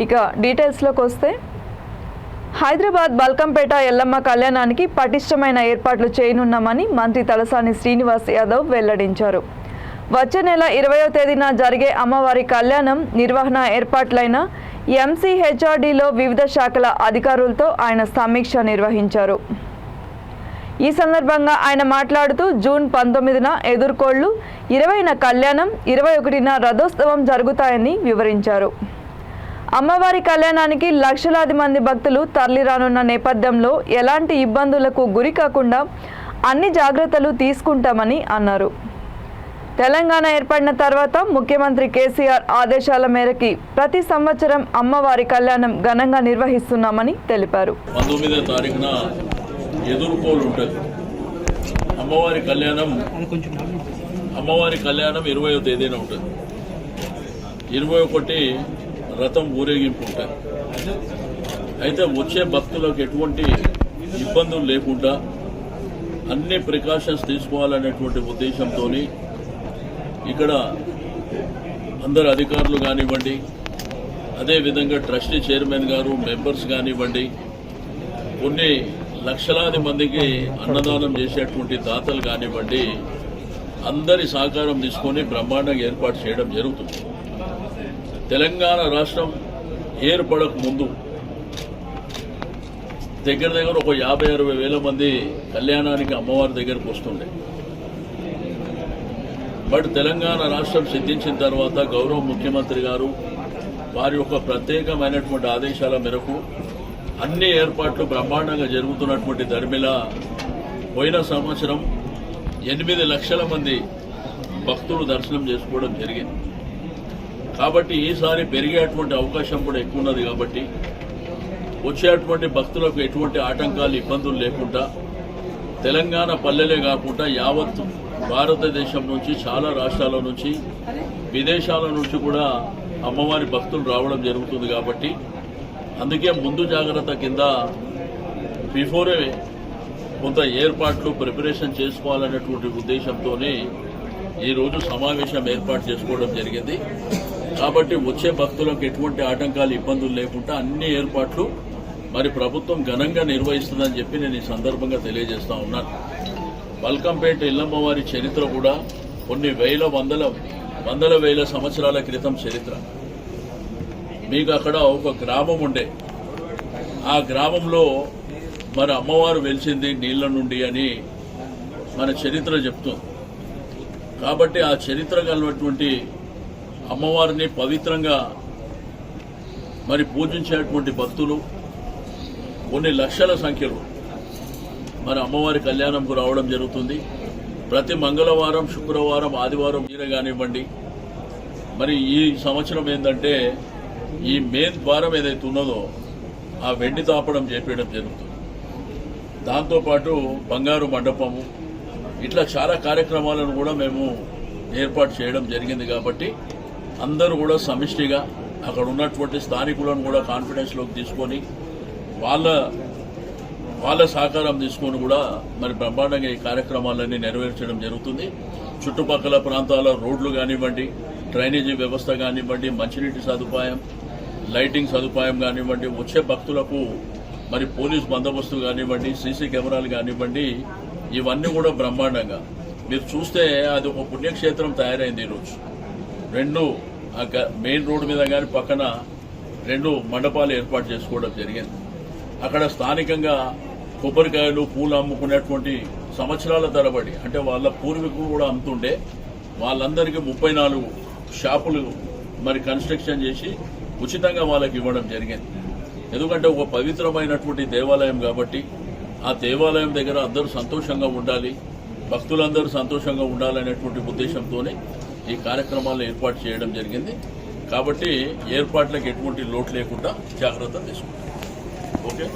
ఇక డీటెయిల్స్లోకి వస్తే హైదరాబాద్ బల్కంపేట ఎల్లమ్మ కళ్యాణానికి పటిష్టమైన ఏర్పాట్లు చేయనున్నామని మంత్రి తలసాని శ్రీనివాస్ యాదవ్ వెల్లడించారు. వచ్చే నెల 20వ తేదీన జరిగే అమ్మవారి కళ్యాణం నిర్వహణ ఏర్పాట్లైన MCHRDలో వివిధ శాఖల అధికారులతో ఆయన సమీక్ష నిర్వహించారు. ఈ సందర్భంగా ఆయన మాట్లాడుతూ జూన్ 19న ఎదుర్కోళ్లు, 20న కళ్యాణం, 21న రథోత్సవం జరుగుతాయని వివరించారు. అమ్మవారి కళ్యాణానికి లక్షలాది మంది భక్తులు తరలిరానున్న నేపథ్యంలో ఎలాంటి ఇబ్బందులకు గురి కాకుండా అన్ని జాగ్రత్తలు తీసుకుంటామని అన్నారు. తెలంగాణ ఏర్పడిన తర్వాత ముఖ్యమంత్రి కేసీఆర్ ఆదేశాల మేరకు ప్రతి సంవత్సరం అమ్మవారి కళ్యాణం ఘనంగా నిర్వహిస్తున్నామని తెలిపారు. 19వ తారీఖున ఎదుర్కోలు ఉంటుంది. అమ్మవారి కళ్యాణం 20వ తేదీన ఉంటుంది. 21 రథం ఊరేగింపు ఉంటుంది. అయితే వచ్చే భక్తులకు ఎటువంటి ఇబ్బందులు లేకుండా అన్ని ప్రికాషన్స్ తీసుకోవాలనేటువంటి ఉద్దేశంతో ఇక్కడ అందరు అధికారులు కానివ్వండి, అదేవిధంగా ట్రస్టీ చైర్మన్ గారు, మెంబర్స్ కానివ్వండి, కొన్ని లక్షలాది మందికి అన్నదానం చేసేటువంటి దాతలు కానివ్వండి, అందరి సహకారం తీసుకొని బ్రహ్మాండంగా ఏర్పాటు చేయడం జరుగుతుంది. తెలంగాణ రాష్ట్రం ఏర్పడక ముందు దగ్గర ఒక 50-60 వేల మంది కళ్యాణానికి అమ్మవారి దగ్గరకు వస్తుండే. బట్ తెలంగాణ రాష్ట్రం సిద్ధించిన తర్వాత గౌరవ ముఖ్యమంత్రి గారు వారి యొక్క ప్రత్యేకమైనటువంటి ఆదేశాల మేరకు అన్ని ఏర్పాట్లు బ్రహ్మాండంగా జరుగుతున్నటువంటి ధర్మిల పోయిన సంవత్సరం 8 లక్షల మంది భక్తులు దర్శనం చేసుకోవడం జరిగింది. కాబట్టి ఈసారి పెరిగేటువంటి అవకాశం కూడా ఎక్కువ ఉన్నది. కాబట్టి వచ్చేటువంటి భక్తులకు ఎటువంటి ఆటంకాలు, ఇబ్బందులు లేకుండా తెలంగాణ పల్లెలే కాకుండా యావత్ భారతదేశం నుంచి, చాలా రాష్ట్రాల నుంచి, విదేశాల నుంచి కూడా అమ్మవారి భక్తులు రావడం జరుగుతుంది. కాబట్టి అందుకే ముందు జాగ్రత్త కింద బిఫోరే కొంత ఏర్పాట్లు, ప్రిపరేషన్ చేసుకోవాలనేటువంటి ఉద్దేశంతోనే ఈరోజు సమావేశం ఏర్పాటు చేసుకోవడం జరిగింది. కాబట్టి వచ్చే భక్తులకు ఎటువంటి ఆటంకాలు, ఇబ్బందులు లేకుండా అన్ని ఏర్పాట్లు మరి ప్రభుత్వం ఘనంగా నిర్వహిస్తుందని చెప్పి నేను ఈ సందర్భంగా తెలియజేస్తా ఉన్నాను. బల్కంపేట ఎల్లమ్మవారి చరిత్ర కూడా కొన్ని వందల వేల సంవత్సరాల క్రితం చరిత్ర. మీకు అక్కడ ఒక గ్రామం ఉండే, ఆ గ్రామంలో మరి అమ్మవారు వెలిసింది నీళ్ల నుండి అని మన చరిత్ర చెప్తుంది. కాబట్టి ఆ చరిత్ర కలిగినటువంటి అమ్మవారిని పవిత్రంగా మరి పూజించేటువంటి భక్తులు కొన్ని లక్షల సంఖ్యలో మరి అమ్మవారి కళ్యాణంకు రావడం జరుగుతుంది. ప్రతి మంగళవారం, శుక్రవారం, ఆదివారం కానివ్వండి. మరి ఈ సంవత్సరం ఏంటంటే ఈ మెయిన్ ద్వారం ఏదైతే ఉన్నదో ఆ వెండి తాపడం చేపేయడం జరుగుతుంది. దాంతోపాటు బంగారు మండపము, ఇట్లా చాలా కార్యక్రమాలను కూడా మేము ఏర్పాటు చేయడం జరిగింది. కాబట్టి అందరూ కూడా సమిష్టిగా అక్కడ ఉన్నటువంటి స్థానికులను కూడా కాన్ఫిడెన్స్లోకి తీసుకొని వాళ్ళ సహకారం తీసుకొని కూడా మరి బ్రహ్మాండంగా ఈ కార్యక్రమాలన్నీ నెరవేర్చడం జరుగుతుంది. చుట్టుపక్కల ప్రాంతాల రోడ్లు కానివ్వండి, డ్రైనేజీ వ్యవస్థ కానివ్వండి, మంచినీటి సదుపాయం, లైటింగ్ సదుపాయం కానివ్వండి, వచ్చే భక్తులకు మరి పోలీస్ బందోబస్తు కానివ్వండి, సీసీ కెమెరాలు కానివ్వండి, ఇవన్నీ కూడా బ్రహ్మాండంగా మీరు చూస్తే అది ఒక పుణ్యక్షేత్రం తయారైంది. ఈరోజు 2 మెయిన్ రోడ్డు మీద కానీ పక్కన 2 మండపాలు ఏర్పాటు చేసుకోవడం జరిగింది. అక్కడ స్థానికంగా కొబ్బరికాయలు, పూలు అమ్ముకునేటువంటి సంవత్సరాల తరబడి, అంటే వాళ్ళ పూర్వీకులు కూడా అమ్ముతుండే, వాళ్ళందరికీ 34 షాపులు మరి కన్స్ట్రక్షన్ చేసి ఉచితంగా వాళ్ళకి ఇవ్వడం జరిగింది. ఎందుకంటే ఒక పవిత్రమైనటువంటి దేవాలయం కాబట్టి ఆ దేవాలయం దగ్గర అందరూ సంతోషంగా ఉండాలి, భక్తులందరూ సంతోషంగా ఉండాలనేటువంటి ఉద్దేశంతోనే ఈ కార్యక్రమాలను ఏర్పాటు చేయడం జరిగింది. కాబట్టి ఏర్పాట్లకు ఎటువంటి లోటు లేకుండా జాగ్రత్త తీసుకుంటాం. ఓకే.